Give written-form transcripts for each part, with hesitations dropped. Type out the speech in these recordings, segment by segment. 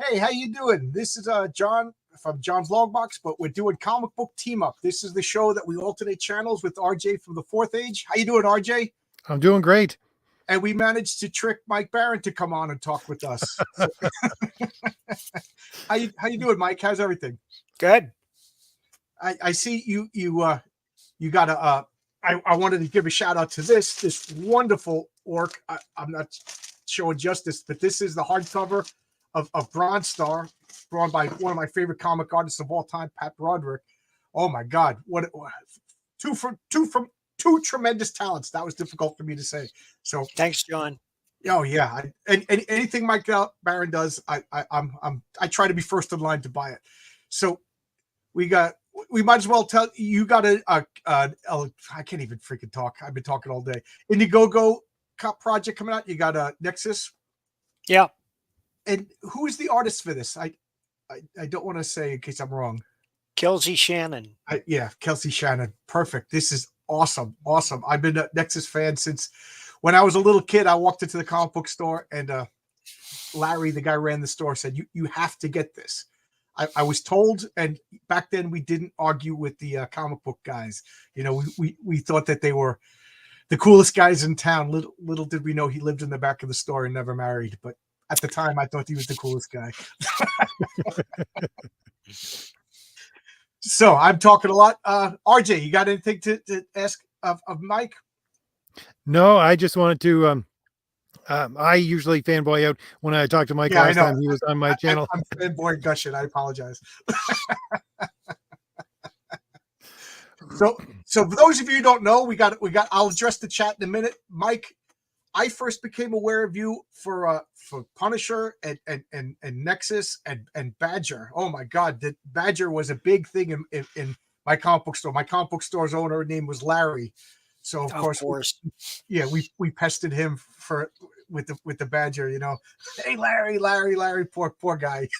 Hey, how you doing? This is John from John's Logbox, but we're doing comic book team up. This is the show that we alternate channels with RJ from the Fourth Age. How you doing, RJ? I'm doing great. And we managed to trick Mike Barron to come on and talk with us. So, how you doing, Mike? How's everything? Good. I see you got a I wanted to give a shout out to this wonderful work. I'm not showing justice, but this is the hardcover of Bronze Star, drawn by one of my favorite comic artists of all time, Pat Broderick. Oh my God, what two tremendous talents. That was difficult for me to say. So thanks, John. Oh yeah, and anything Mike Barron does, I try to be first in line to buy it. So we might as well tell you got I can't even freaking talk. I've been talking all day. Indiegogo project coming out. You got a Nexus. Yeah. And who is the artist for this? I don't want to say in case I'm wrong. Kelsey Shannon. Yeah, Kelsey Shannon. Perfect. This is awesome. Awesome. I've been a Nexus fan since when I was a little kid. I walked into the comic book store and Larry, the guy who ran the store, said, you have to get this. I was told, and back then we didn't argue with the comic book guys. You know, we thought that they were the coolest guys in town. Little did we know he lived in the back of the store and never married. But at the time, I thought he was the coolest guy. So I'm talking a lot. RJ, you got anything to ask of Mike? No, I just wanted to. I usually fanboy out when I talked to Mike last time he was on my channel. I'm fanboy gushing. I apologize. So for those of you who don't know, we got. I'll address the chat in a minute. Mike, I first became aware of you for Punisher and Nexus and Badger. Oh my God, that Badger was a big thing in my comic book store. My comic book store's owner name was Larry. So of course. We pestered him with the Badger, you know. Hey, Larry, poor guy.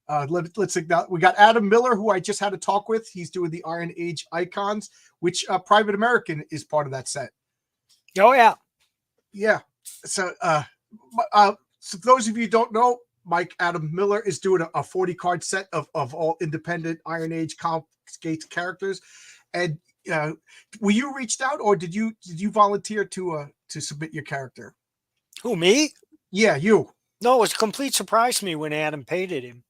Let's acknowledge, we got Adam Miller, who I just had a talk with. He's doing the Iron Age icons, which Private American is part of that set. Oh yeah. So so those of you who don't know, Adam Miller is doing a 40 card set of all independent Iron Age comic skates characters. And were you reached out, or did you volunteer to submit your character? Who, me? Yeah, you. No, it was a complete surprise to me when Adam painted him.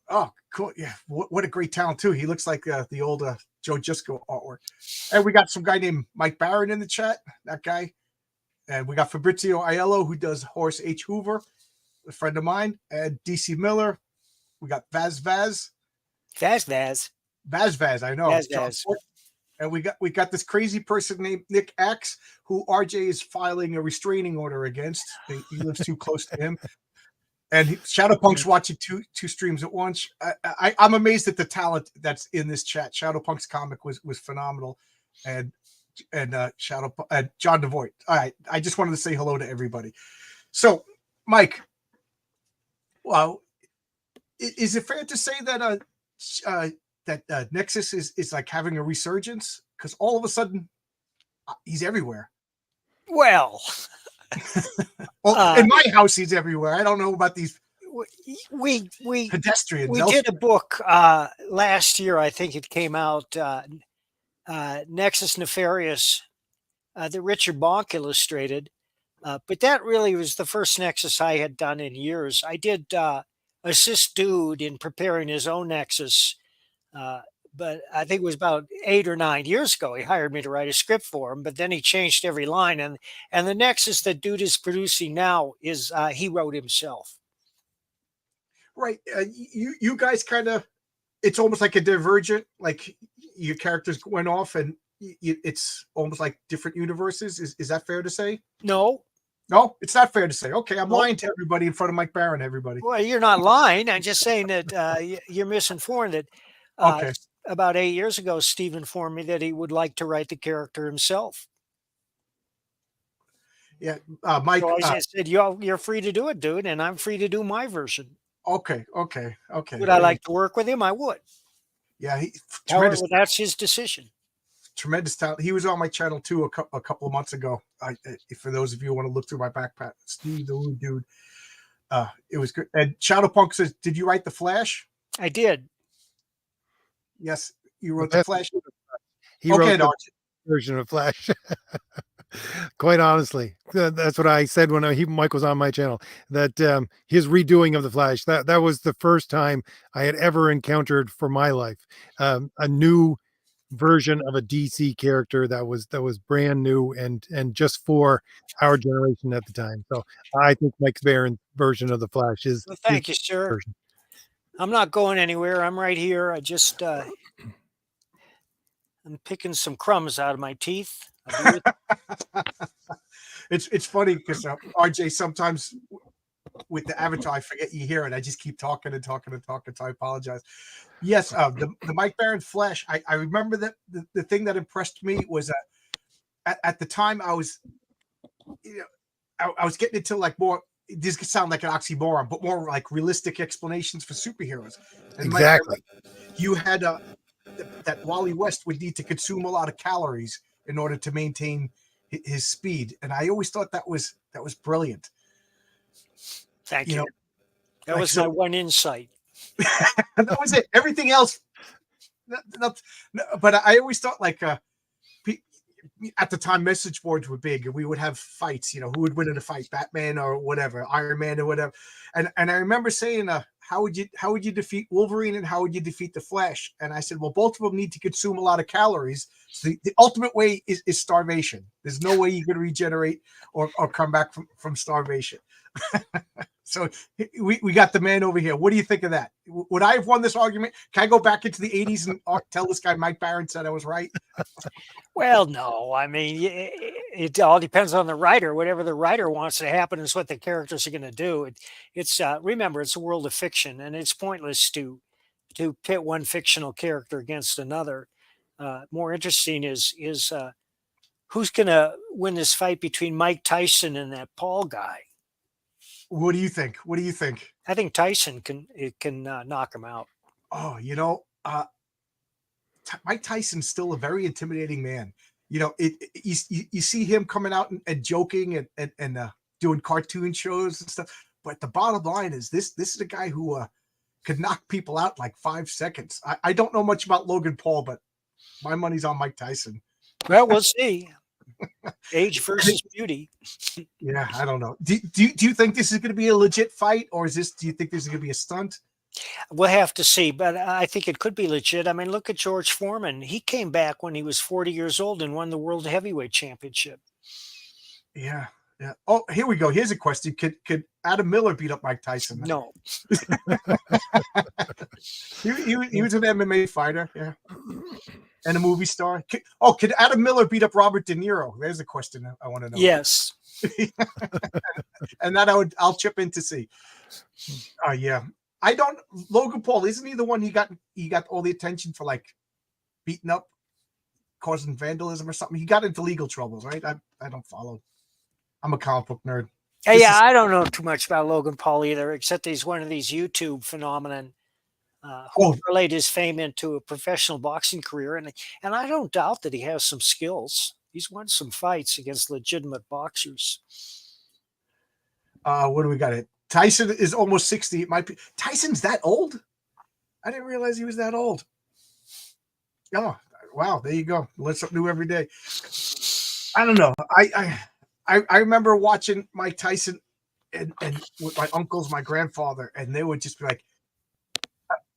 Oh, cool. Yeah, what a great talent too. He looks like the old Joe Gisco artwork. And we got some guy named Mike Barron in the chat, that guy. And we got Fabrizio Aiello, who does Horace H. Hoover, a friend of mine, and DC Miller. We got Vaz, I know. Vaz. And we got this crazy person named Nick X, who RJ is filing a restraining order against. He lives too close to him. And Shadowpunk's watching two streams at once. I'm amazed at the talent that's in this chat. Shadowpunk's comic was phenomenal, and John DeVoit. All right, I just wanted to say hello to everybody. So, Mike, well, is it fair to say that that Nexus is like having a resurgence? Because all of a sudden, he's everywhere. Well, in my house, he's everywhere. I don't know about these we pedestrians. We did a book last year. I think it came out, Nexus Nefarious, that Richard Bonk illustrated. But that really was the first Nexus I had done in years. I did assist Dude in preparing his own Nexus, but I think it was about 8 or 9 years ago. He hired me to write a script for him, but then he changed every line. And the Nexus that Dude is producing now is he wrote himself. Right. You guys kind of, it's almost like a divergent, like your characters went off and it's almost like different universes. Is that fair to say? No, it's not fair to say. Okay, I'm lying to everybody in front of Mike Barron, everybody. Well, you're not lying. I'm just saying that you're misinformed. That okay. About 8 years ago, Steve informed me that he would like to write the character himself. Yeah, Mike. So I said, "You're free to do it, Dude, and I'm free to do my version." Okay. Would I like to work with him? I would. Yeah, However, that's his decision. tremendous talent. He was on my channel too a couple of months ago. For those of you who want to look through my backpack, Steve the Woo Dude. It was good. And Shadowpunk says, "Did you write the Flash?" I did. Yes, you wrote the Flash. He wrote the version of Flash. Quite honestly, that's what I said when Mike was on my channel, that his redoing of the Flash, that was the first time I had ever encountered for my life a new version of a DC character that was brand new and just for our generation at the time. So I think Mike's Barron version of the Flash is. Well, thank you, sir. Version. I'm not going anywhere. I'm right here. I just I'm picking some crumbs out of my teeth. It's funny because RJ, sometimes with the avatar I forget you hear it. I just keep talking and talking and talking, so I apologize. Yes, the Mike Barron Flash, I remember that the thing that impressed me was at the time I was I was getting into like more, this could sound like an oxymoron, but more like realistic explanations for superheroes. And exactly. You had that Wally West would need to consume a lot of calories in order to maintain his speed, and I always thought that was brilliant. Thank you. That was my one insight. That was it. Everything else, but I always thought like at the time message boards were big, and we would have fights. Who would win in a fight, Batman or whatever, Iron Man or whatever. And I remember saying, how would you defeat Wolverine and how would you defeat the Flash? And I said, well, both of them need to consume a lot of calories. So the ultimate way is starvation. There's no way you can regenerate or come back from starvation. So we got the man over here. What do you think of that? Would I have won this argument? Can I go back into the 80s and tell this guy Mike Barron said I was right? Well, no. I mean, it all depends on the writer. Whatever the writer wants to happen is what the characters are going to do. It's remember, it's a world of fiction, and it's pointless to pit one fictional character against another. More interesting is who's going to win this fight between Mike Tyson and that Paul guy. What do you think? I think Tyson can knock him out. Oh, Mike Tyson's still a very intimidating man. You see him coming out and joking and doing cartoon shows and stuff. But the bottom line is this is a guy who could knock people out in like 5 seconds. I don't know much about Logan Paul, but my money's on Mike Tyson. Well, we'll see. Age versus beauty. Yeah, I don't know. Do you think this is going to be a legit fight, or do you think this is going to be a stunt? We'll have to see, but I think it could be legit. I mean, look at George Foreman. He came back when he was 40 years old and won the World Heavyweight Championship. Yeah. Oh, here we go. Here's a question. Could Adam Miller beat up Mike Tyson? No. he was an MMA fighter, yeah. And a movie star. Could Adam Miller beat up Robert De Niro? There's a question I want to know. Yes. And that I'll chip in to see. Yeah. Logan Paul, isn't he the one he got all the attention for like beating up, causing vandalism or something? He got into legal troubles, right? I don't follow. I'm a comic book nerd. I don't know too much about Logan Paul either, except he's one of these YouTube phenomenon who relate his fame into a professional boxing career. And I don't doubt that he has some skills. He's won some fights against legitimate boxers. What do we got? Tyson is almost 60. It might be. Tyson's that old? I didn't realize he was that old. Oh, wow. There you go. Learn something new every day. I don't know. I remember watching Mike Tyson and with my uncles, my grandfather, and they would just be like,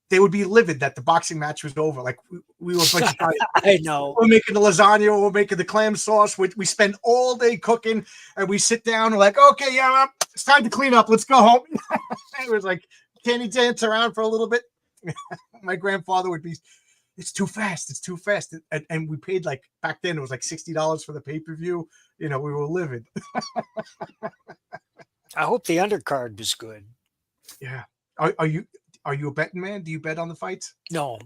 they would be livid that the boxing match was over. Like we were like, I know. We're making the lasagna, we're making the clam sauce. We spend all day cooking, and we sit down and like, okay, yeah, it's time to clean up. Let's go home. It was like, can he dance around for a little bit? My grandfather would be, it's too fast. It's too fast. And we paid like, back then it was like $60 for the pay-per-view. We were livid. I hope the undercard was good. Yeah. Are you a betting man? Do you bet on the fights? No.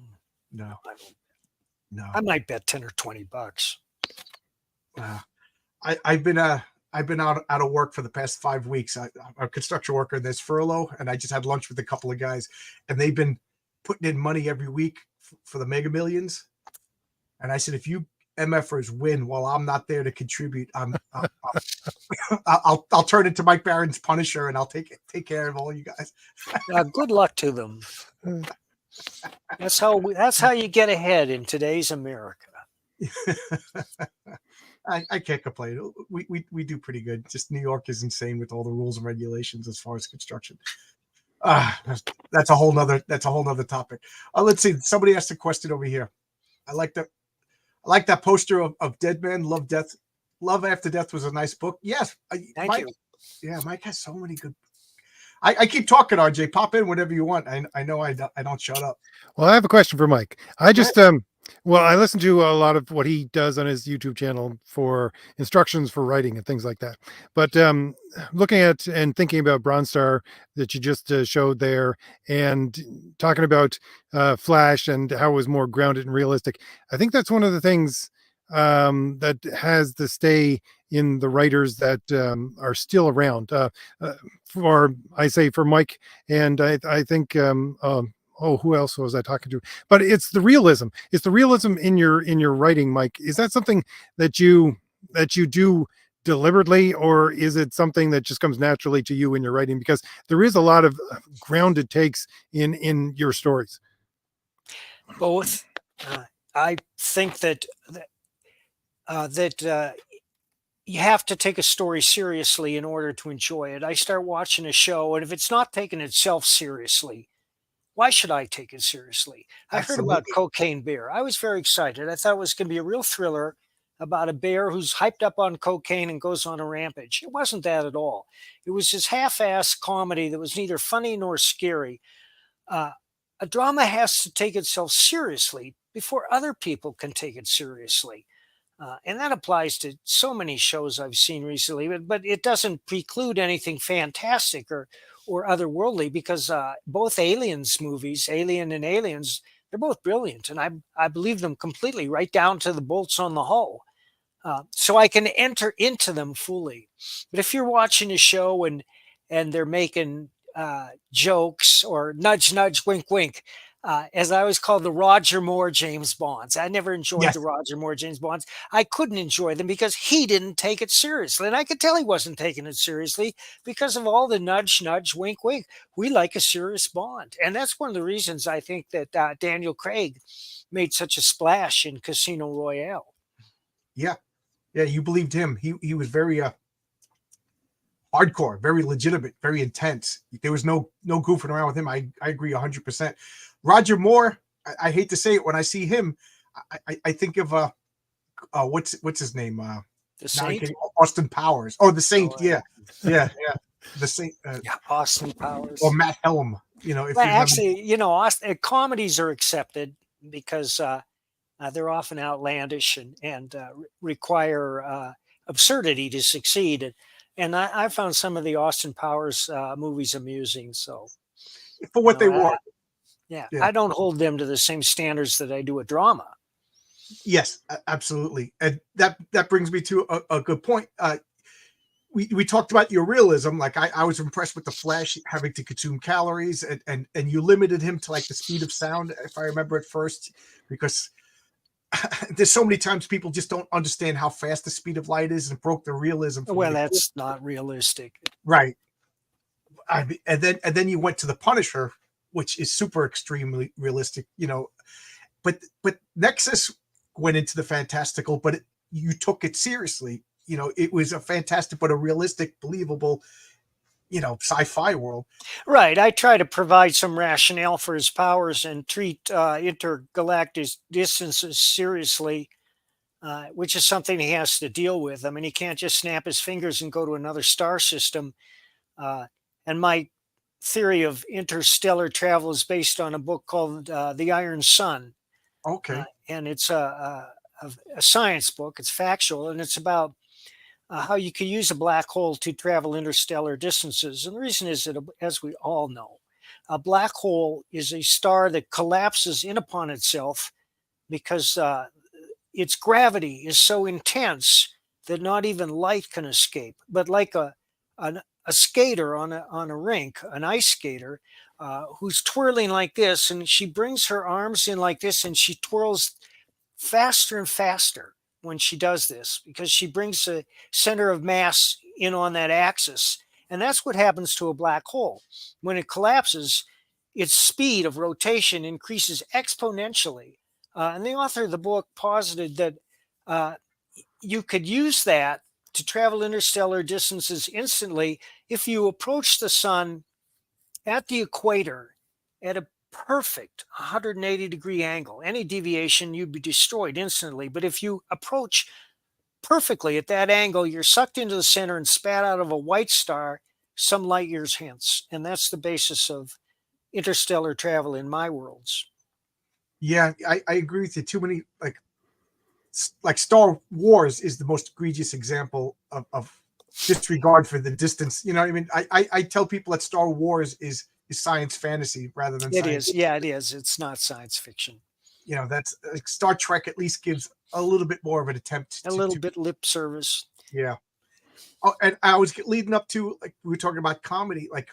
No. I might bet 10 or 20 bucks. I've been out of work for the past 5 weeks. I'm a construction worker, and there's furlough, and I just had lunch with a couple of guys, and they've been putting in money every week for the Mega Millions. And I said, if you MFers win while I'm not there to contribute, I'll turn into Mike Barron's Punisher, and I'll take care of all you guys. Good luck to them. That's how you get ahead in today's America. I can't complain. We do pretty good. Just New York is insane with all the rules and regulations as far as construction. That's a whole nother topic. Let's see. Somebody asked a question over here. I like that poster of Dead Man Love Death. Love After Death was a nice book. Yes. Thank you. Yeah, Mike has so many good. I keep talking, RJ. Pop in whenever you want. I know I don't shut up. Well, I have a question for Mike. I listen to a lot of what he does on his YouTube channel for instructions for writing and things like that. But looking at and thinking about Bronze Star that you just showed there, and talking about Flash and how it was more grounded and realistic, I think that's one of the things that has to stay in the writers that are still around. For Mike, and I think who else was I talking to? But it's the realism. It's the realism in your writing, Mike. Is that something that you do deliberately, or is it something that just comes naturally to you in your writing? Because there is a lot of grounded takes in your stories. Both. I think that you have to take a story seriously in order to enjoy it. I start watching a show, and if it's not taking itself seriously, why should I take it seriously? I heard about Cocaine Bear. I was very excited. I thought it was going to be a real thriller about a bear who's hyped up on cocaine and goes on a rampage. It wasn't that at all. It was this half-assed comedy that was neither funny nor scary. A drama has to take itself seriously before other people can take it seriously. And that applies to so many shows I've seen recently, but it doesn't preclude anything fantastic or otherworldly, because both Aliens movies, Alien and Aliens, they're both brilliant, and I believe them completely, right down to the bolts on the hull. So I can enter into them fully. But if you're watching a show and they're making jokes or nudge, nudge, wink, wink, as I always call the Roger Moore James Bonds. I never enjoyed the Roger Moore James Bonds. I couldn't enjoy them because he didn't take it seriously. And I could tell he wasn't taking it seriously because of all the nudge, nudge, wink, wink. We like a serious Bond. And that's one of the reasons I think that Daniel Craig made such a splash in Casino Royale. Yeah. Yeah, you believed him. He was very hardcore, very legitimate, very intense. There was no goofing around with him. I agree 100%. Roger Moore, I hate to say it, when I see him, I think of what's his name? The Saint? Austin Powers. Oh, the Saint. Yeah. The Saint. Austin Powers. Or Matt Helm. Comedies are accepted because they're often outlandish and require absurdity to succeed. And I found some of the Austin Powers movies amusing. So for what they were. Yeah, I don't hold them to the same standards that I do a drama. Yes, absolutely. And that brings me to a good point. We talked about your realism. Like I was impressed with the Flash having to consume calories, and you limited him to like the speed of sound, if I remember at first, because there's so many times people just don't understand how fast the speed of light is, and broke the realism. Well, that's not realistic. Right. And then you went to the Punisher, which is super extremely realistic, but Nexus went into the fantastical, but you took it seriously. It was a fantastic, but a realistic, believable, sci-fi world. Right. I try to provide some rationale for his powers and treat intergalactic distances seriously, which is something he has to deal with. I mean, he can't just snap his fingers and go to another star system. And my theory of interstellar travel is based on a book called The Iron Sun. Okay. And it's a science book. It's factual, and it's about how you can use a black hole to travel interstellar distances. And the reason is that, as we all know, a black hole is a star that collapses in upon itself because its gravity is so intense that not even light can escape. But like a skater on a rink, an ice skater, who's twirling like this, and she brings her arms in like this, and she twirls faster and faster. when she does this, because she brings the center of mass in on that axis. And that's what happens to a black hole. When it collapses, its speed of rotation increases exponentially. And the author of the book posited that uh, you could use that to travel interstellar distances instantly if you approach the sun at the equator at a perfect 180-degree angle. Any deviation, you'd be destroyed instantly. But if you approach perfectly at that angle, you're sucked into the center and spat out of a white star some light years hence. And that's the basis of interstellar travel in my worlds. Yeah, I agree with you. Too many like Star Wars is the most egregious example of disregard for the distance. You know what I mean? I tell people that Star Wars is science fantasy rather than It science. is. Yeah, it is. It's not science fiction. You know, that's like Star Trek at least gives a little bit more of an attempt. A little bit lip service. Yeah. Oh, and I was leading up to, like, we were talking about comedy. Like,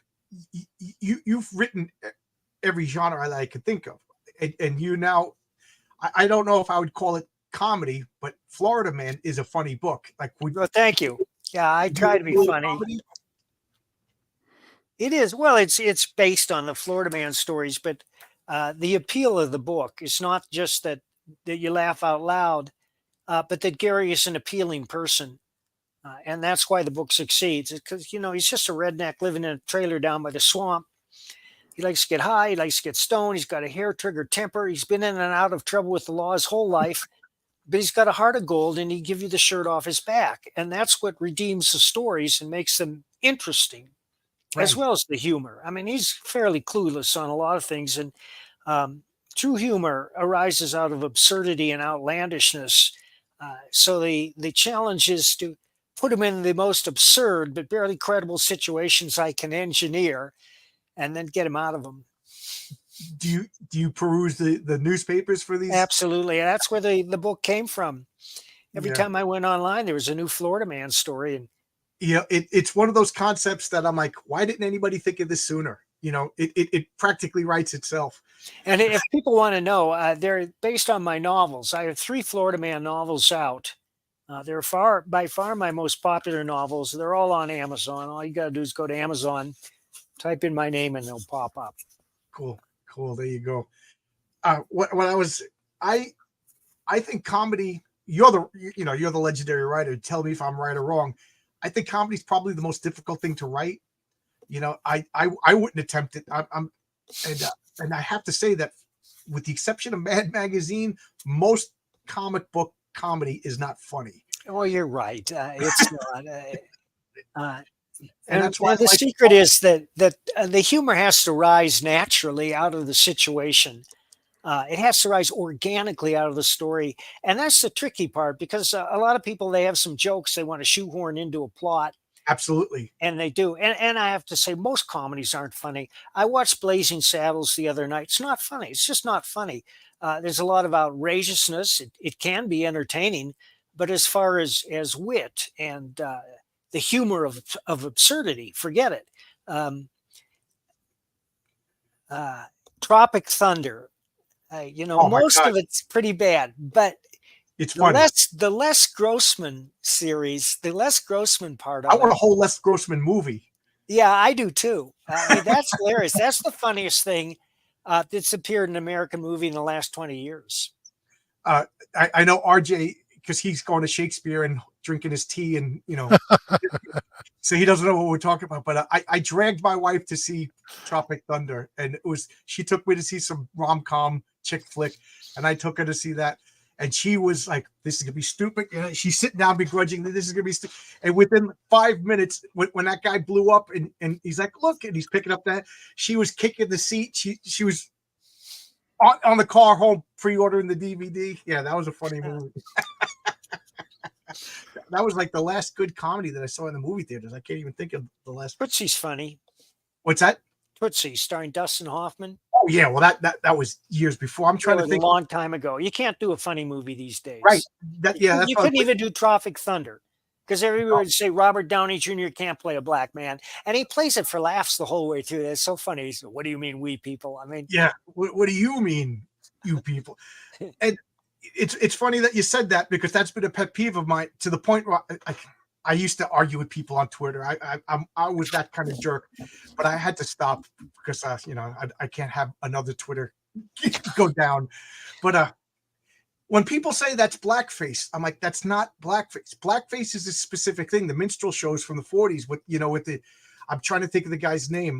you've written every genre that I could think of, and you now, I don't know if I would call it comedy, but Florida Man is a funny book. Like, well, thank you. Yeah, I try to be funny. Comedy? It is. Well, it's based on the Florida Man stories, but the appeal of the book is not just that you laugh out loud, but that Gary is an appealing person. And that's why the book succeeds, because, you know, he's just a redneck living in a trailer down by the swamp. He likes to get high. He likes to get stoned. He's got a hair-triggered temper. He's been in and out of trouble with the law his whole life, but he's got a heart of gold, and he give you the shirt off his back. And that's what redeems the stories and makes them interesting, right, as well as the humor. I mean, he's fairly clueless on a lot of things, and true humor arises out of absurdity and outlandishness. So the challenge is to put him in the most absurd but barely credible situations I can engineer, and then get him out of them. Do you peruse the newspapers for these? Absolutely. And that's where the book came from. Every time I went online, there was a new Florida Man story. And yeah, it's one of those concepts that I'm like, why didn't anybody think of this sooner? You know, it practically writes itself. And if people want to know, they're based on my novels. I have 3 Florida Man novels out. They're by far my most popular novels. They're all on Amazon. All you got to do is go to Amazon, type in my name, and they'll pop up. Cool. There you go. I think comedy. You're the legendary writer. Tell me if I'm right or wrong. I think comedy is probably the most difficult thing to write. You know, I wouldn't attempt it. And I have to say that, with the exception of Mad Magazine, most comic book comedy is not funny. Oh, you're right. It's not. And that's why the secret is that the humor has to rise naturally out of the situation. It has to rise organically out of the story. And that's the tricky part, because a lot of people, they have some jokes they want to shoehorn into a plot. Absolutely. And they do. And I have to say, most comedies aren't funny. I watched Blazing Saddles the other night. It's not funny. It's just not funny. There's a lot of outrageousness. It can be entertaining, but as far as wit and the humor of absurdity, forget it. Tropic Thunder, most of it's pretty bad, but it's funny. The Les Grossman series, the Les Grossman part of it. I want a whole Les Grossman movie. Yeah, I do too. That's hilarious. That's the funniest thing that's appeared in an American movie in the last 20 years. I know RJ, because he's going to Shakespeare and drinking his tea, and so he doesn't know what we're talking about. But I dragged my wife to see Tropic Thunder, and she took me to see some rom-com chick flick, and I took her to see that. And she was like, "This is gonna be stupid." She's sitting down begrudgingly. This is gonna be stupid. And within 5 minutes, when that guy blew up, and he's like, "Look," and he's picking up that, she was kicking the seat. She was on the car home pre-ordering the DVD. Yeah, that was a funny movie. That was like the last good comedy that I saw in the movie theaters. I can't even think of the last. Tootsie's funny. What's that? Tootsie, starring Dustin Hoffman. Oh yeah, well that was years before. I'm trying to think. A long time ago. You can't do a funny movie these days, right? You couldn't even do Tropic Thunder, because everyone would say Robert Downey Jr. can't play a black man, and he plays it for laughs the whole way through. That's so funny. Said, "What do you mean, we people?" I mean, yeah. What do you mean, you people? And it's funny that you said that, because that's been a pet peeve of mine, to the point where I used to argue with people on Twitter. I was that kind of jerk, but I had to stop because I can't have another Twitter go down. But when people say that's blackface, I'm like, that's not blackface. Blackface is a specific thing. The minstrel shows from the 40s with I'm trying to think of the guy's name,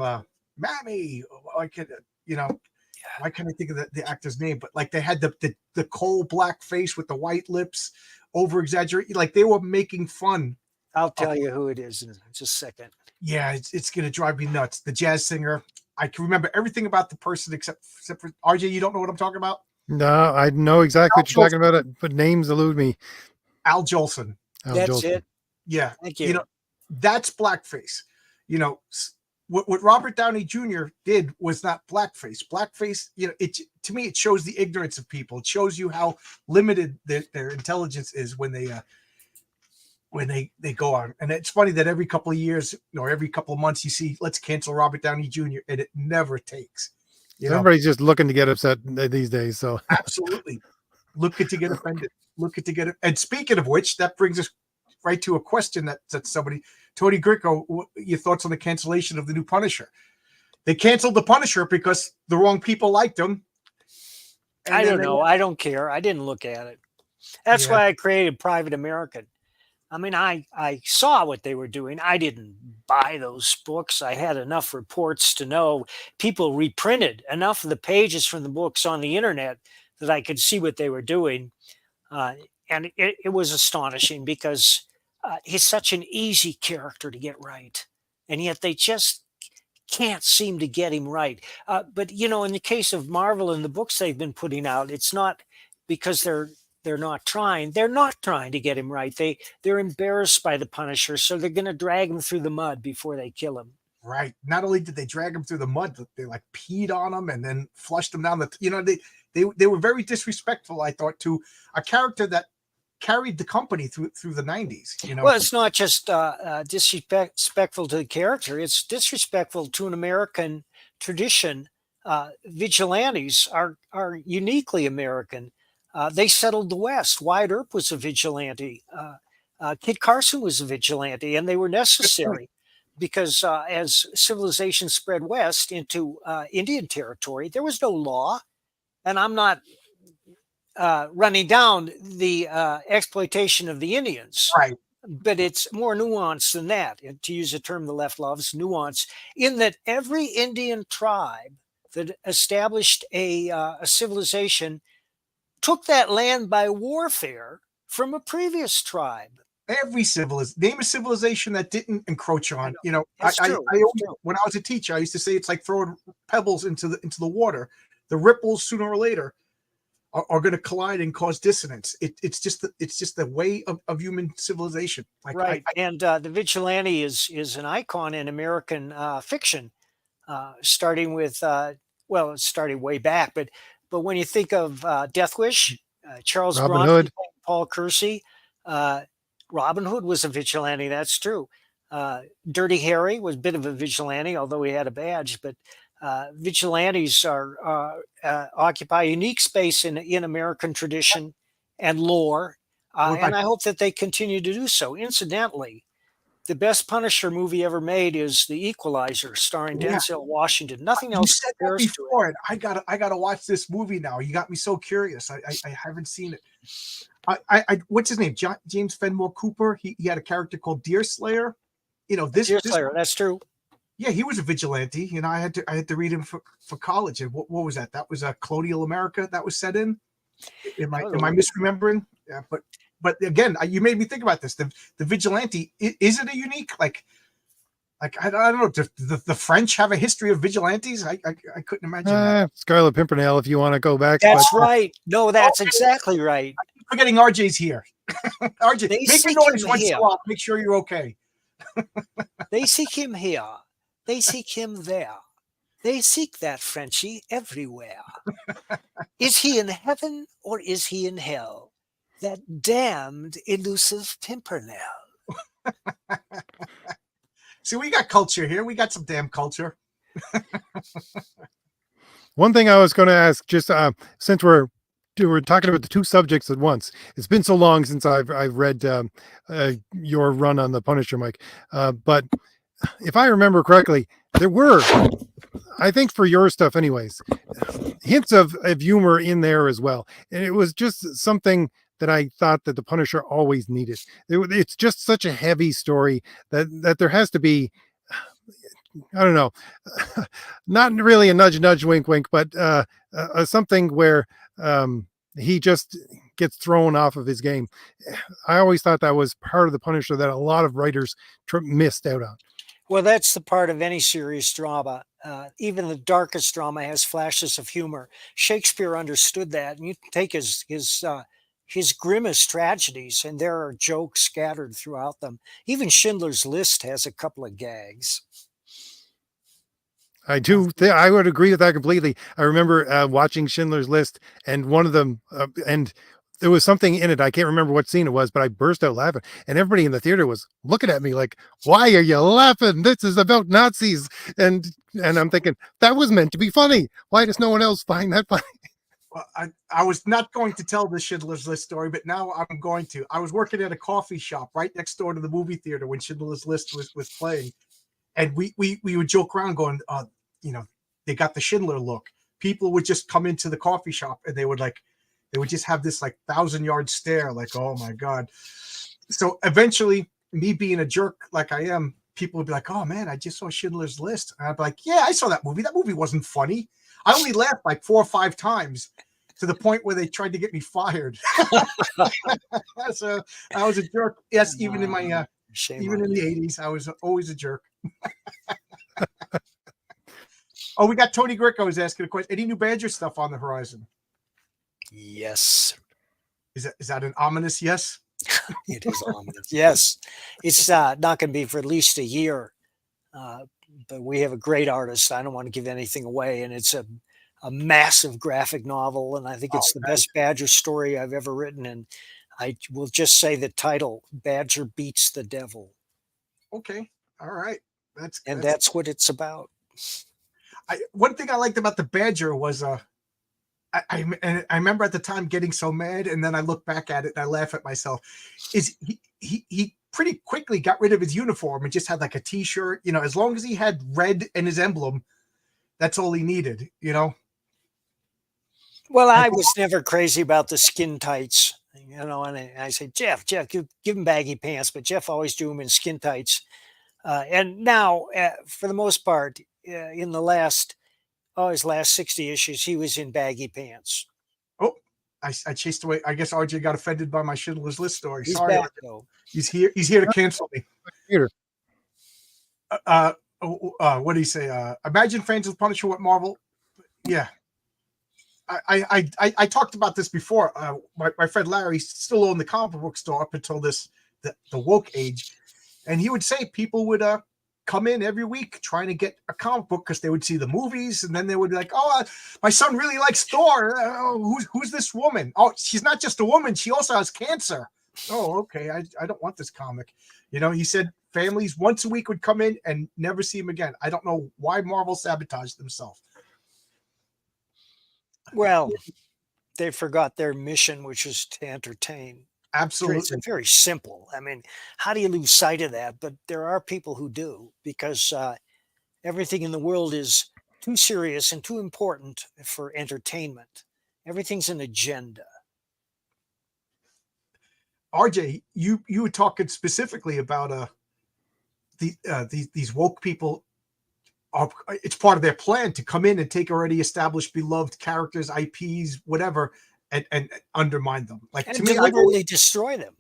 Mammy. I can't think of the actor's name, but like they had the coal black face with the white lips, over exaggerated, like they were making fun. I'll tell you who it is in just a second. Yeah, it's gonna drive me nuts. The jazz singer. I can remember everything about the person except for RJ. You don't know what I'm talking about? No, I know exactly what you're talking about, but names elude me. Al Jolson. That's it. Yeah. Thank you. That's blackface. What Robert Downey Jr. did was not blackface. Blackface, to me, it shows the ignorance of people. It shows you how limited their intelligence is when they go on. And it's funny that every couple of years or every couple of months you see, let's cancel Robert Downey Jr. and it never takes. Everybody's just looking to get upset these days. So absolutely, looking to get offended. And speaking of which, that brings us right to a question that somebody, Tony Gricko, your thoughts on the cancellation of the new Punisher? They canceled the Punisher because the wrong people liked him. I don't know. I don't care. I didn't look at it. That's why I created Private American. I mean, I saw what they were doing. I didn't buy those books. I had enough reports to know people reprinted enough of the pages from the books on the internet that I could see what they were doing. And it was astonishing because he's such an easy character to get right. And yet they just can't seem to get him right. But, in the case of Marvel and the books they've been putting out, it's not because they're not trying. They're not trying to get him right. They're embarrassed by the Punisher, so they're going to drag him through the mud before they kill him. Right. Not only did they drag him through the mud, but they like peed on him and then flushed him down they were very disrespectful, I thought, to a character that carried the company through the 90s. Well, it's not just disrespectful to the character. It's disrespectful to an American tradition. Vigilantes are uniquely American. They settled the West. Wyatt Earp was a vigilante. Kit Carson was a vigilante, and they were necessary because as civilization spread west into Indian territory, there was no law. And I'm not running down the exploitation of the Indians. Right. But it's more nuanced than that. And to use a term the left loves, nuance, in that every Indian tribe that established a civilization took that land by warfare from a previous tribe. Every name a civilization that didn't encroach on. True. When I was a teacher, I used to say it's like throwing pebbles into the water. The ripples sooner or later are going to collide and cause dissonance. It's just the way of human civilization. Right. And the vigilante is an icon in American fiction, starting with it started way back, but when you think of Death Wish, Charles Bronson, Paul Kersey, Robin Hood was a vigilante. That's true. Dirty Harry was a bit of a vigilante, although he had a badge. But vigilantes occupy a unique space in American tradition and lore, and I hope that they continue to do so. Incidentally, the best Punisher movie ever made is The Equalizer, starring Denzel Washington. Nothing else compares to it. I gotta watch this movie now. You got me so curious. I haven't seen it. What's his name? James Fenimore Cooper. He had a character called Deerslayer. Deerslayer. That's true. Yeah, he was a vigilante. I had to read him for college. And what was that? That was a colonial America that was set in. Am I misremembering? Yeah, but again, you made me think about this. The vigilante, is it a unique I don't know. The French have a history of vigilantes? I couldn't imagine that. Scarlet Pimpernel, if you want to go back. That's right. No, that's exactly right. I'm forgetting RJ's here. RJ, make a noise once in a while. Make sure you're okay. They seek him here. They seek him there. They seek that Frenchie everywhere. Is he in heaven or is he in hell? That damned elusive Pimpernel. See, we got culture here. We got some damn culture. One thing I was going to ask, just since we're we're talking about the two subjects at once. It's been so long since I've read your run on the Punisher, Mike. But if I remember correctly, there were, I think for your stuff anyways, hints of humor in there as well. And it was just something that I thought that the Punisher always needed. It's just such a heavy story that there has to be, I don't know, not really a nudge, nudge, wink, wink, but something where he just gets thrown off of his game. I always thought that was part of the Punisher that a lot of writers missed out on. Well, that's the part of any serious drama. Even the darkest drama has flashes of humor. Shakespeare understood that, and you take his grimmest tragedies, and there are jokes scattered throughout them. Even Schindler's List has a couple of gags. I do. I would agree with that completely. I remember watching Schindler's List, and one of them, and there was something in it. I can't remember what scene it was, but I burst out laughing, and everybody in the theater was looking at me like, "Why are you laughing? This is about Nazis." And I'm thinking that was meant to be funny. Why does no one else find that funny? Well, I was not going to tell the Schindler's List story, but now I'm going to. I was working at a coffee shop right next door to the movie theater when Schindler's List was playing, and we would joke around going, they got the Schindler look. People would just come into the coffee shop and they would just have this like 1,000-yard stare, like, oh my God. So eventually, me being a jerk like I am, people would be like, oh man, I just saw Schindler's List. And I'd be like, yeah, I saw that movie. That movie wasn't funny. I only laughed like 4 or 5 times to the point where they tried to get me fired. So I was a jerk. Yes, even in my even in the 80s, I was always a jerk. Oh, we got Tony Gricko is asking a question. Any new Badger stuff on the horizon? Yes. Is that an ominous yes? It is ominous. Yes. It's not going to be for at least a year. But we have a great artist. I don't want to give anything away. And it's a massive graphic novel. And I think it's the best Badger story I've ever written. And I will just say the title, Badger Beats the Devil. Okay. All right. That's what it's about. One thing I liked about the Badger was I remember at the time getting so mad, and then I look back at it and I laugh at myself. Is he pretty quickly got rid of his uniform and just had like a T-shirt? As long as he had red in his emblem, that's all he needed. Well, I was never crazy about the skin tights, and I say, Jeff, give him baggy pants, but Jeff always drew him in skin tights. And now, for the most part, in the his last 60 issues, he was in baggy pants. Oh, I chased away. I guess RJ got offended by my Schindler's List story. He's Sorry, back, RJ. He's here to cancel me. What do you say? Imagine fans of Punisher with Marvel. Yeah. I talked about this before. My friend Larry still owned the comic book store up until the woke age. And he would say people would come in every week trying to get a comic book because they would see the movies, and then they would be like, "Oh, my son really likes Thor. Who's this woman? Oh, she's not just a woman; she also has cancer." Oh, okay. I don't want this comic. He said families once a week would come in and never see him again. I don't know why Marvel sabotaged themselves. Well, they forgot their mission, which is to entertain. Absolutely. It's very simple. I mean, how do you lose sight of that? But there are people who do, because everything in the world is too serious and too important for entertainment. Everything's an agenda. RJ, you were talking specifically about these woke people. It's part of their plan to come in and take already established, beloved characters, IPs, whatever, and undermine them. Like, And to me, deliberately destroy them.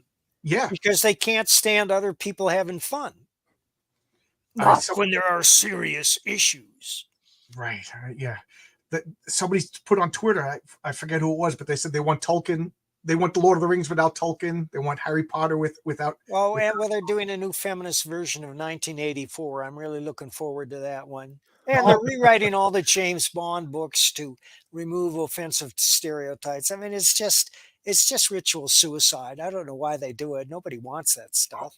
Yeah, Because they can't stand other people having fun. Not when there are serious issues. Right. Yeah. Somebody put on Twitter, I forget who it was, but they said they want Tolkien. They want the Lord of the Rings without Tolkien. They want Harry Potter without. Well, they're doing a new feminist version of 1984. I'm really looking forward to that one. And they're rewriting all the James Bond books to remove offensive stereotypes. I mean, it's just ritual suicide. I don't know why they do it. Nobody wants that stuff.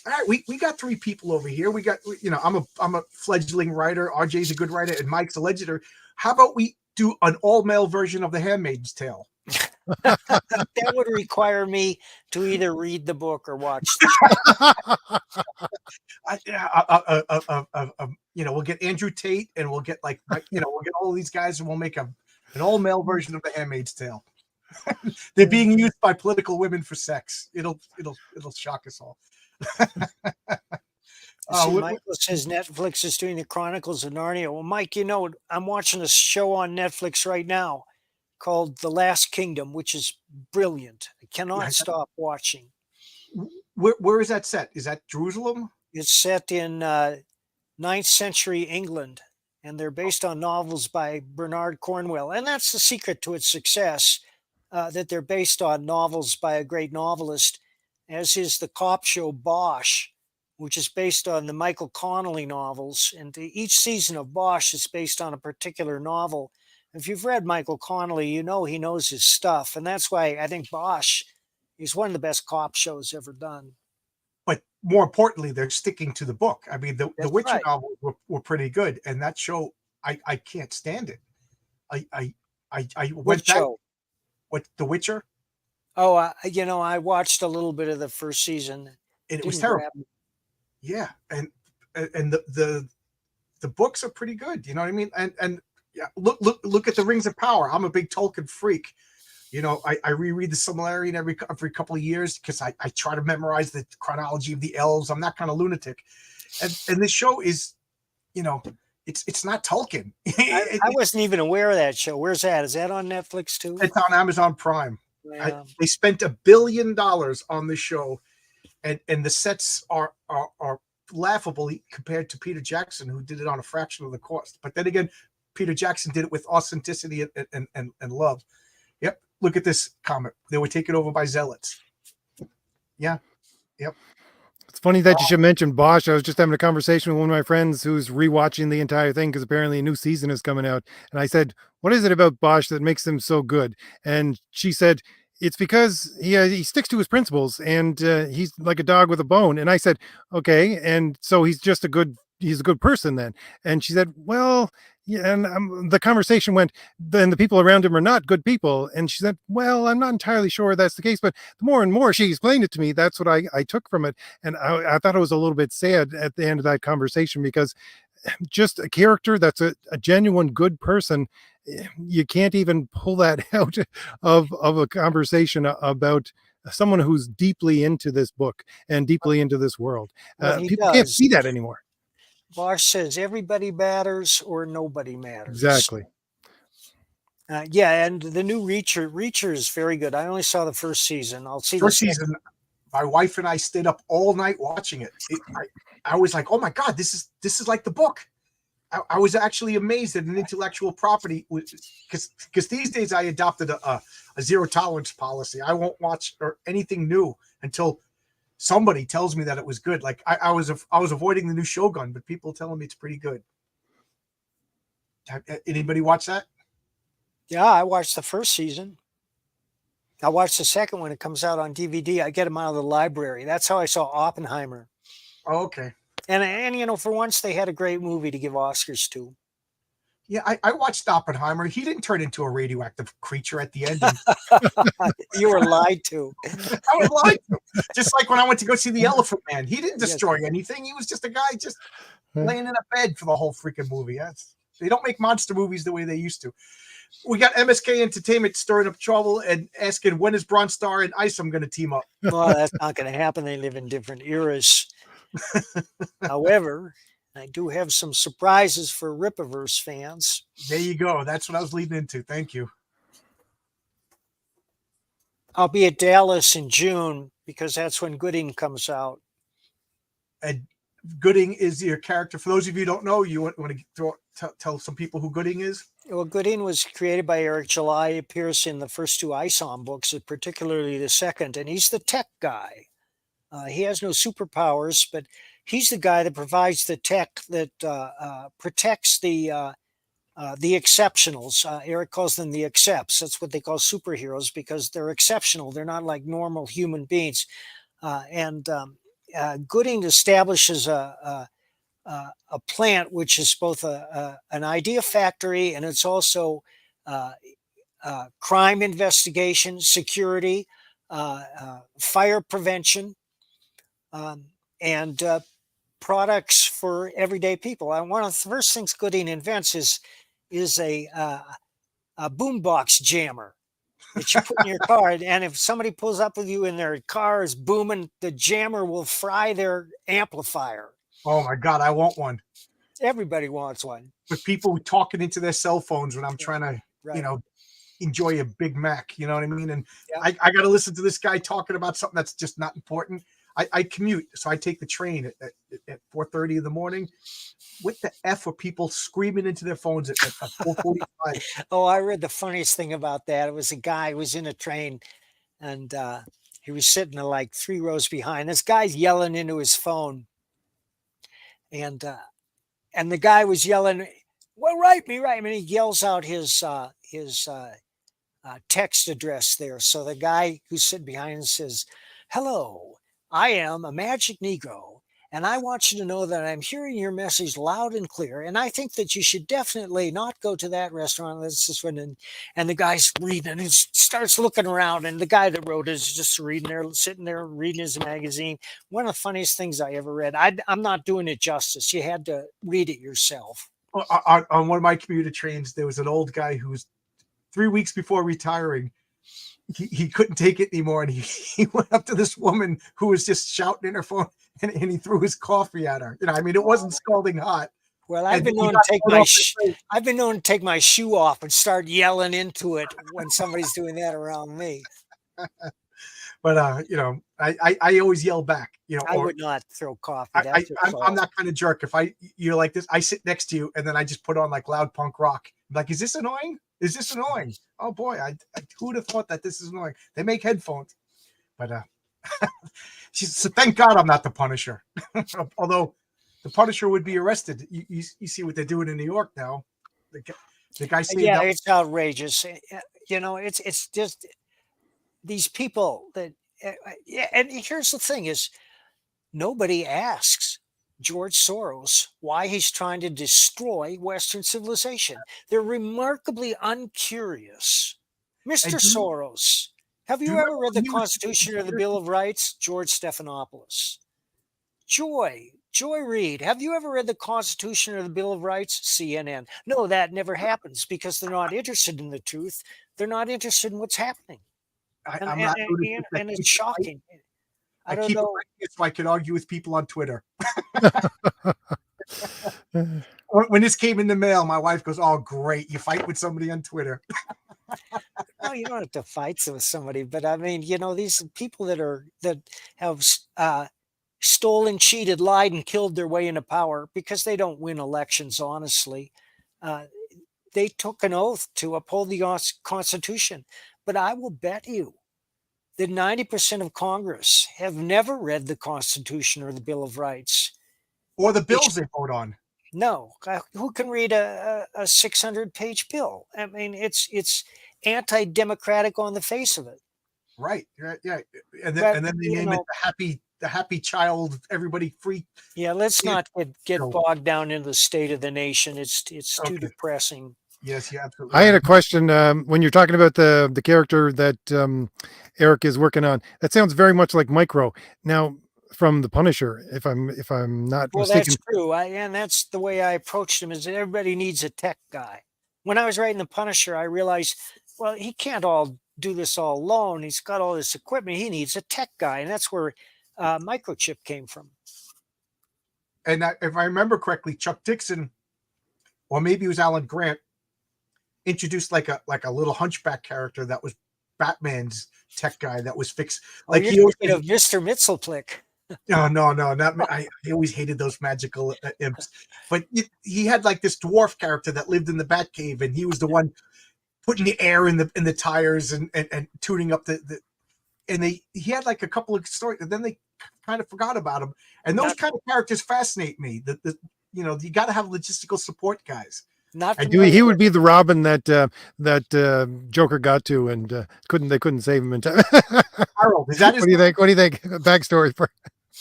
All right, we got 3 people over here. We got, I'm a fledgling writer. RJ's a good writer, and Mike's a legislator. How about we do an all-male version of The Handmaid's Tale? That would require me to either read the book or watch the show. We'll get Andrew Tate, and we'll get we'll get all these guys, and we'll make an all male version of The Handmaid's Tale. They're being used by political women for sex. It'll shock us all. Michael says Netflix is doing the Chronicles of Narnia. Well, Mike, I'm watching a show on Netflix right now called The Last Kingdom, which is brilliant. I cannot stop watching. Where is that set? Is that Jerusalem? It's set in 9th century England, and they're based on novels by Bernard Cornwell. And that's the secret to its success, that they're based on novels by a great novelist, as is the cop show Bosch, which is based on the Michael Connelly novels. And each season of Bosch is based on a particular novel. If you've read Michael Connelly, he knows his stuff. And that's why I think Bosch is one of the best cop shows ever done. But more importantly, they're sticking to the book. I mean, the Witcher novels were pretty good. And that show, I can't stand it. I went back. What, The Witcher? Oh, I watched a little bit of the first season. And it was terrible. Yeah. And the books are pretty good. You know what I mean? And yeah, look at the Rings of Power. I'm a big Tolkien freak. I reread the Silmarillion every couple of years because I try to memorize the chronology of the elves. I'm that kind of lunatic. And this show is, it's not Tolkien. I wasn't even aware of that show. Where's that? Is that on Netflix too? It's on Amazon Prime. Yeah. They spent $1 billion on this show, and the sets are laughable compared to Peter Jackson, who did it on a fraction of the cost. But then again, Peter Jackson did it with authenticity and love. Yep. Look at this comment. They were taken over by zealots. Yeah. Yep. It's funny that you should mention Bosch. I was just having a conversation with one of my friends who's rewatching the entire thing because apparently a new season is coming out. And I said, what is it about Bosch that makes him so good? And she said, it's because he sticks to his principles, and he's like a dog with a bone. And I said, okay. And so he's a good person then. And she said, well, yeah. And the conversation went, then the people around him are not good people. And she said, well, I'm not entirely sure that's the case, but the more and more she explained it to me, that's what I took from it. And I thought it was a little bit sad at the end of that conversation, because just a character that's a genuine good person, you can't even pull that out of a conversation about someone who's deeply into this book and deeply into this world. People can't see that anymore. Bosch says everybody matters or nobody matters. Exactly. Yeah, and the new Reacher is very good. I only saw the first season. I'll see first season. My wife and I stayed up all night watching it. I was like, oh my God, this is like the book. I was actually amazed at an intellectual property, because these days I adopted a zero tolerance policy. I won't watch anything new until somebody tells me that it was good. Like I was avoiding the new Shogun, but people telling me it's pretty good. Anybody watch that? Yeah, I watched the first season. I watched the second when it comes out on DVD. I get them out of the library. That's how I saw Oppenheimer. Oh, okay. And for once they had a great movie to give Oscars to. Yeah, I watched Oppenheimer. He didn't turn into a radioactive creature at the end. You were lied to. I was lied to. Just like when I went to go see The Elephant Man. He didn't destroy anything. He was just a guy just laying in a bed for the whole freaking movie. They don't make monster movies the way they used to. We got MSK Entertainment stirring up trouble and asking, when is Bronze-Star and Isom going to team up? Well, that's not going to happen. They live in different eras. However, I do have some surprises for Rippaverse fans. There you go. That's what I was leading into. Thank you. I'll be at Dallas in June because that's when Gooding comes out. And Gooding is your character. For those of you who don't know, you want to tell some people who Gooding is? Well, Gooding was created by Eric July. He appears in the first two Isom books, particularly the second, and he's the tech guy. He has no superpowers, but he's the guy that provides the tech that protects the exceptionals. Eric calls them the accepts. That's what they call superheroes because they're exceptional. They're not like normal human beings. Gooding establishes a plant which is both an idea factory and it's also crime investigation, security, fire prevention, and products for everyday people. And one of the first things Gooding invents is a boombox jammer that you put in your car. And if somebody pulls up with you and their car is booming, the jammer will fry their amplifier. Oh my God, I want one. Everybody wants one. With people talking into their cell phones when I'm trying to, Right. enjoy a Big Mac. You know what I mean? And Yeah. I got to listen to this guy talking about something that's just not important. I commute, so I take the train at 4:30 in the morning. What the F are people screaming into their phones at 4:45? Oh, I read the funniest thing about that. It was a guy who was in a train, and he was sitting like 3 rows behind. This guy's yelling into his phone, and the guy was yelling, "Well, write me." And he yells out his text address there. So the guy who's sitting behind him says, "Hello, I am a magic Negro, and I want you to know that I'm hearing your message loud and clear. And I think that you should definitely not go to that restaurant." And the guy's reading and he starts looking around, and the guy that wrote it is just reading there, sitting there reading his magazine. One of the funniest things I ever read. I'm not doing it justice. You had to read it yourself. On one of my commuter trains, there was an old guy who was 3 weeks before retiring. He couldn't take it anymore, and he went up to this woman who was just shouting in her phone, and he threw his coffee at her. I mean, it wasn't scalding hot. Well, I've been known to take my shoe off and start yelling into it when somebody's doing that around me. But I always yell back. I would not throw coffee. I'm that kind of jerk. If you're like this, I sit next to you, and then I just put on like loud punk rock. I'm like, is this annoying? Is this annoying? Oh boy, who would have thought that this is annoying? They make headphones, but so thank God I'm not the Punisher. Although the Punisher would be arrested. You see what they're doing in New York now. The guy saved up. It's outrageous. It's just these people that. And here's the thing: is nobody asks George Soros why he's trying to destroy Western civilization. They're remarkably uncurious. Mr. Soros, have you ever read the Constitution or the Bill of Rights? George Stephanopoulos. Joy Reid, have you ever read the Constitution or the Bill of Rights? CNN. No, that never happens because they're not interested in the truth. They're not interested in what's happening. And it's shocking. I don't know. So I could argue with people on Twitter. When this came in the mail, my wife goes, "Oh, great! You fight with somebody on Twitter." No, you don't have to fight with somebody, but I mean, these people that have stolen, cheated, lied, and killed their way into power because they don't win elections honestly. They took an oath to uphold the Constitution, but I will bet you that 90% of Congress have never read the Constitution or the Bill of Rights. Or the bills they vote on. No. Who can read a 600-page bill? I mean, it's anti-democratic on the face of it. Right. Yeah. And then they name it the happy child, everybody free. Yeah, let's not get bogged down in the state of the nation. It's too depressing. Yes, yeah, absolutely. I had a question. When you're talking about the character that Eric is working on, that sounds very much like Micro. Now, from the Punisher, if I'm not mistaken. That's true. And that's the way I approached him. Is that everybody needs a tech guy. When I was writing the Punisher, I realized, well, he can't all do this all alone. He's got all this equipment. He needs a tech guy, and that's where Microchip came from. And if I remember correctly, Chuck Dixon, or maybe it was Alan Grant, introduced like a little hunchback character that was Batman's tech guy that was fixed. Like he was of Mr. Mxyzptlk. No, not I always hated those magical imps. But he had like this dwarf character that lived in the Batcave, and he was the one putting the air in the tires and tuning up he had like a couple of stories, and then they kind of forgot about him. And those kind of characters fascinate me. You got to have logistical support guys. He would be the Robin that Joker got to, and they couldn't save him in time. Harold, is that his What do you think? Backstory for.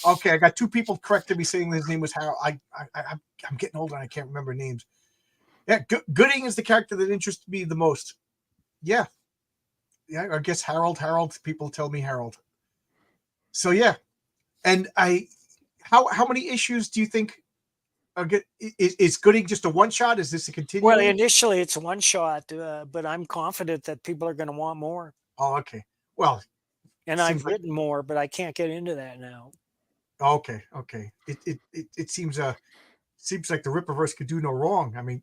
Okay, I got two people corrected me saying his name was Harold. I'm getting older and I can't remember names. Yeah, Gooding is the character that interests me the most. Yeah. Yeah. I guess Harold. People tell me Harold. So yeah. And how many issues do you think are good? Is Gooding just a one shot? Is this a Well, continuing? initially it's a one shot, but I'm confident that people are going to want more. Oh, okay. Well, And seems I've like written more, but I can't get into that now. okay. It seems like the Rippaverse could do no wrong. I mean,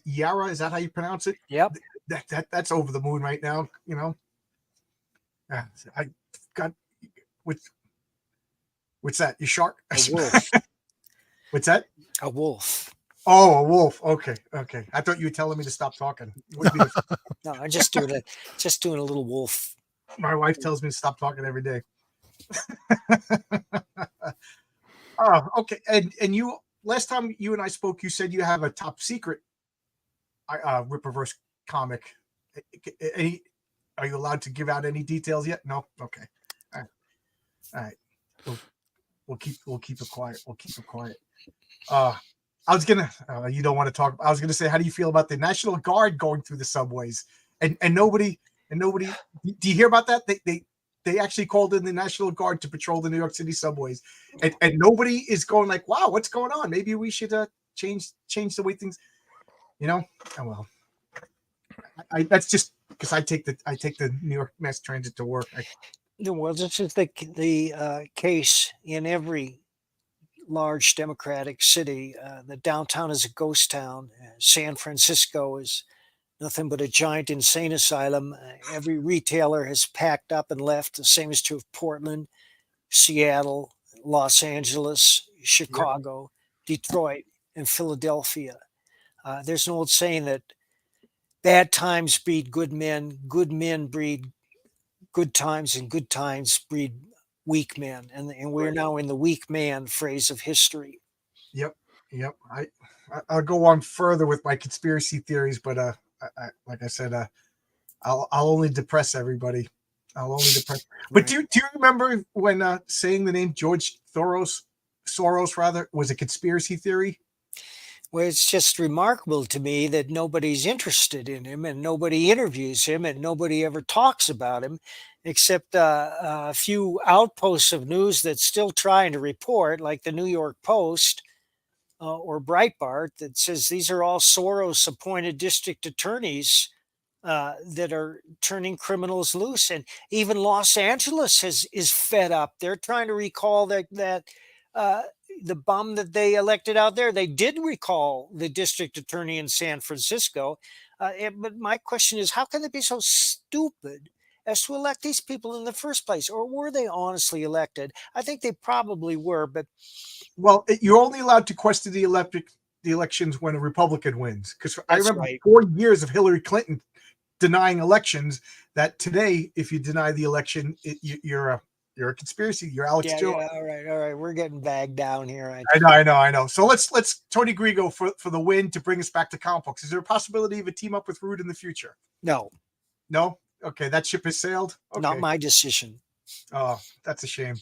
Yara, is that how you pronounce it? Yep. That's over the moon right now. I got what's that? You shark? A wolf. What's that? A wolf. Oh, a wolf. Okay. I thought you were telling me to stop talking. Wouldn't be No, I'm just doing a little wolf. my wife tells me to stop talking every day. Oh, okay. And you last time you and I spoke, you said you have a top secret Rippaverse comic. Any? Are you allowed to give out any details yet? No. Okay. All right. We'll keep it quiet. I was gonna. You don't want to talk. I was gonna say, how do you feel about the National Guard going through the subways and nobody. Do you hear about that? They actually called in the National Guard to patrol the New York City subways, and nobody is going like, wow, what's going on? Maybe we should change the way things. Oh well. That's just because I take the New York Mass Transit to work. Well, this is the case in every large democratic city. The downtown is a ghost town. San Francisco is nothing but a giant insane asylum. Every retailer has packed up and left. The same is true of Portland, Seattle, Los Angeles, Chicago, Detroit, and Philadelphia. There's an old saying that bad times breed good men breed good times, and good times breed weak men. And we're now in the weak man phase of history. Yep. I'll go on further with my conspiracy theories, but like I said, I'll only depress everybody. I'll only depress. But do you remember when saying the name George Soros rather was a conspiracy theory? Well, it's just remarkable to me that nobody's interested in him and nobody interviews him and nobody ever talks about him, except a few outposts of news that's still trying to report, like the New York Post or Breitbart, that says these are all Soros appointed district attorneys that are turning criminals loose. And even Los Angeles is fed up. They're trying to recall that the bum that they elected out there. They did recall the district attorney in San Francisco. But my question is, how can they be so stupid as to elect these people in the first place? Or were they honestly elected? I think they probably were. But well, you're only allowed to question the elections when a Republican wins. Because I remember 4 years of Hillary Clinton denying elections. That today, if you deny the election, you're a conspiracy. You're Alex Jones. Yeah, all right. We're getting bagged down here. I know. So let's Tony Grigo for the win to bring us back to comic books. Is there a possibility of a team up with Rude in the future? No. Okay, that ship has sailed. Okay. Not my decision. Oh, that's a shame.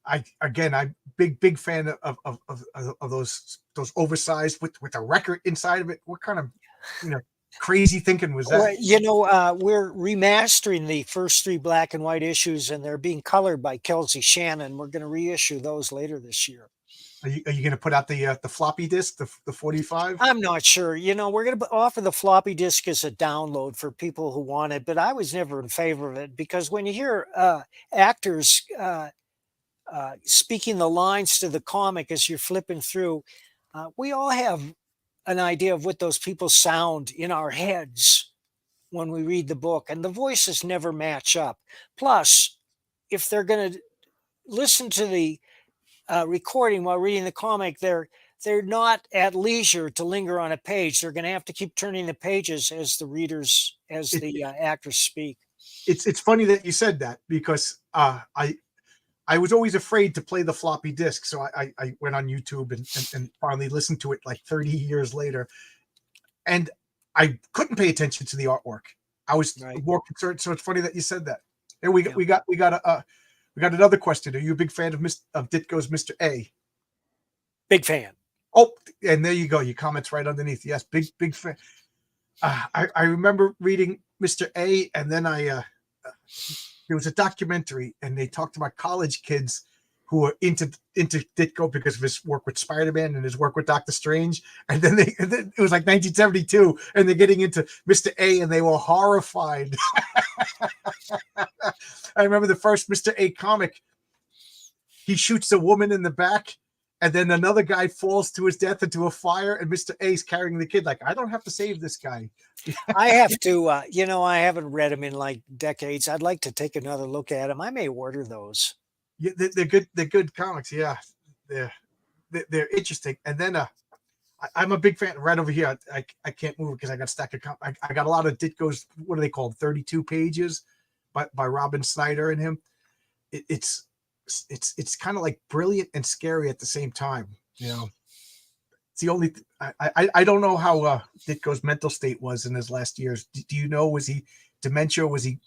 I'm big fan of those oversized with a record inside of it. What kind of crazy thinking was that? Well, we're remastering the first 3 black and white issues, and they're being colored by Kelsey Shannon. We're going to reissue those later this year. Are you going to put out the floppy disk, the 45? I'm not sure. We're going to offer the floppy disk as a download for people who want it, but I was never in favor of it because when you hear actors speaking the lines to the comic as you're flipping through, we all have an idea of what those people sound in our heads when we read the book, and the voices never match up. Plus, if they're going to listen to the recording while reading the comic, they're not at leisure to linger on a page. They're going to have to keep turning the pages as the actors speak. It's funny that you said that because I was always afraid to play the floppy disk. So I went on YouTube and finally listened to it like 30 years later. And I couldn't pay attention to the artwork. I was more concerned. So it's funny that you said that. And we got another question. Are you a big fan of Ditko's Mr. A? Big fan. Oh, and there you go. Your comments right underneath. Yes, big fan. I remember reading Mr. A, and then there was a documentary, and they talked about college kids who were into Ditko because of his work with Spider-Man and his work with Doctor Strange. And then it was like 1972, and they're getting into Mr. A, and they were horrified. I remember the first Mr. A comic. He shoots a woman in the back, and then another guy falls to his death into a fire, and Mr. A's carrying the kid. Like, I don't have to save this guy. I have to, I haven't read them in like decades. I'd like to take another look at them. I may order those. Yeah, they're good. They're good comics. Yeah, they're interesting. And then I'm a big fan. Right over here, I can't move because I got a stack of I got a lot of Ditko's. What are they called? 32 pages by Robin Snyder and him. It's kind of like brilliant and scary at the same time. You know, it's the only. I don't know how Ditko's mental state was in his last years. Do you know? Was he dementia? Was he?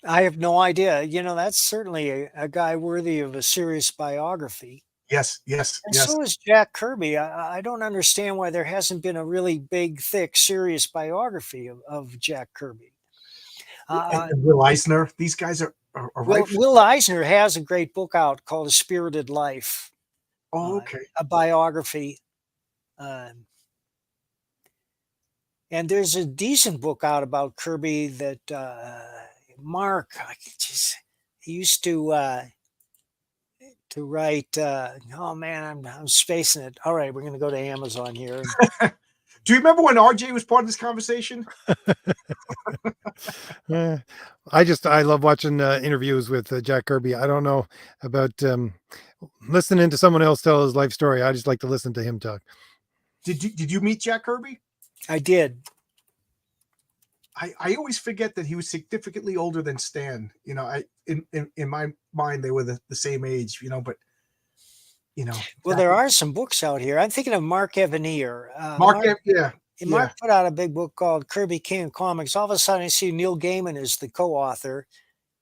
I have no idea. That's certainly a guy worthy of a serious biography. Yes. And so is Jack Kirby. I don't understand why there hasn't been a really big, thick, serious biography of Jack Kirby. And Will Eisner. These guys are right. Will Eisner has a great book out called A Spirited Life. Oh, okay. A biography. And there's a decent book out about Kirby that Mark, he used to write. Oh man, I'm spacing it. All right, we're going to go to Amazon here. Do you remember when RJ was part of this conversation? I love watching interviews with Jack Kirby. I don't know about listening to someone else tell his life story. I just like to listen to him talk. Did you meet Jack Kirby? I did. I always forget that he was significantly older than Stan. In my mind they were the same age. But well, there are some books out here. I'm thinking of Mark Evanier. Mark put out a big book called Kirby King of Comics. All of a sudden, I see Neil Gaiman as the co-author.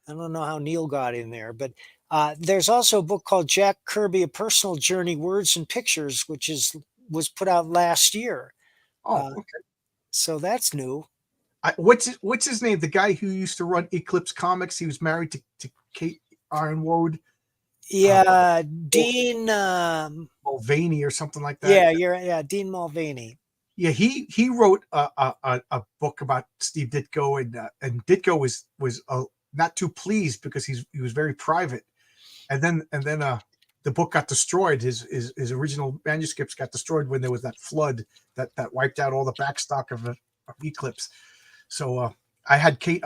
I don't know how Neil got in there, but there's also a book called Jack Kirby: A Personal Journey, Words and Pictures, which was put out last year. Oh, okay. So that's new. What's his name? The guy who used to run Eclipse Comics. He was married to Kate Ironwood. Yeah, Dean Mulvaney or something like that. Yeah, Dean Mulvaney. Yeah, he wrote a book about Steve Ditko, and Ditko was not too pleased because he was very private, and then the book got destroyed. His original manuscripts got destroyed when there was that flood that wiped out all the backstock of Eclipse. So I had Kate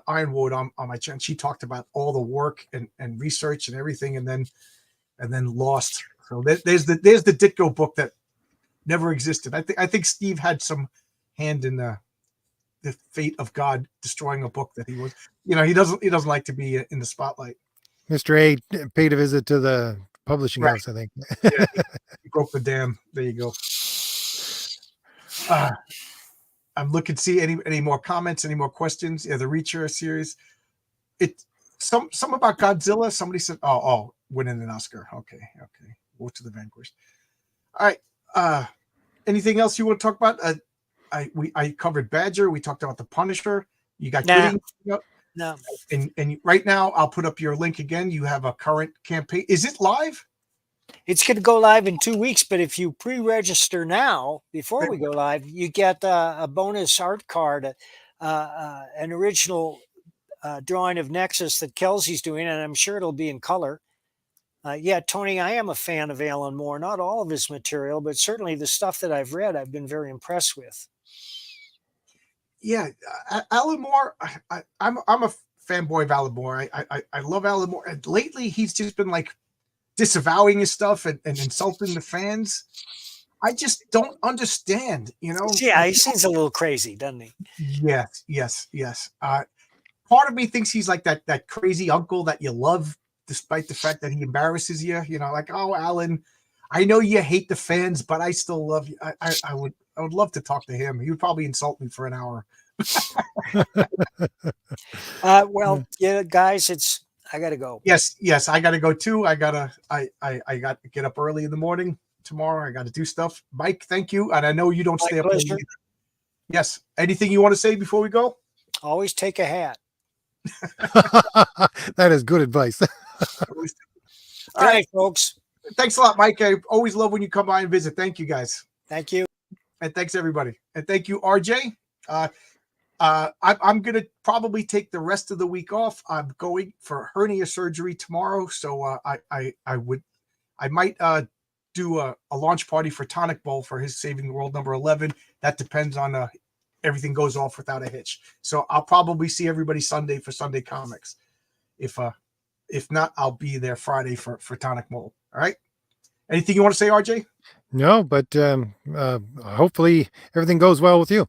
Ironwood on my channel. She talked about all the work and research and everything, and then lost. So there's the Ditko book that never existed. I think Steve had some hand in the fate of God destroying a book that he was. He doesn't like to be in the spotlight. Mr. A paid a visit to the publishing house, I think. Yeah, he broke the dam. There you go. I'm looking to see any more comments, any more questions. Yeah, the Reacher series. Some about Godzilla. Somebody said, oh, winning an Oscar. Okay. War to the Vanquished. All right. Anything else you want to talk about? I covered Badger. We talked about the Punisher. You got Gooding. No. And right now I'll put up your link again. You have a current campaign. Is it live? It's going to go live in 2 weeks, but if you pre-register now, before we go live, you get a bonus art card, an original drawing of Nexus that Kelsey's doing, and I'm sure it'll be in color. Yeah, Tony, I am a fan of Alan Moore. Not all of his material, but certainly the stuff that I've read, I've been very impressed with. Yeah, Alan Moore. I'm a fanboy of Alan Moore. I love Alan Moore. And lately, he's just been like disavowing his stuff and insulting the fans. I just don't understand, Yeah, he seems a little crazy, doesn't he? Yes. Part of me thinks he's like that crazy uncle that you love, despite the fact that he embarrasses you. Like, oh, Alan, I know you hate the fans, but I still love you. I would love to talk to him. He would probably insult me for an hour. Well, yeah, guys, I gotta go. Yes, I gotta go too. I got to get up early in the morning tomorrow. I got to do stuff. Mike, thank you. And I know you don't stay up late. Yes. Anything you want to say before we go? Always take a hat. That is good advice. Good night, folks. Thanks a lot, Mike. I always love when you come by and visit. Thank you, guys. Thank you. And thanks, everybody. And thank you, RJ. I'm going to probably take the rest of the week off. I'm going for hernia surgery tomorrow. So I might do a launch party for Tonic Bowl for his Saving the World number 11. That depends on everything goes off without a hitch. So I'll probably see everybody Sunday for Sunday Comics. If not, I'll be there Friday for Tonic Bowl. All right. Anything you want to say, RJ? No, but hopefully everything goes well with you.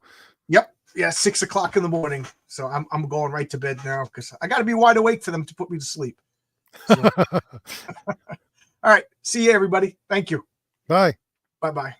Yep. Yeah, 6 o'clock in the morning. So I'm going right to bed now because I got to be wide awake for them to put me to sleep. So. All right. See you, everybody. Thank you. Bye. Bye-bye.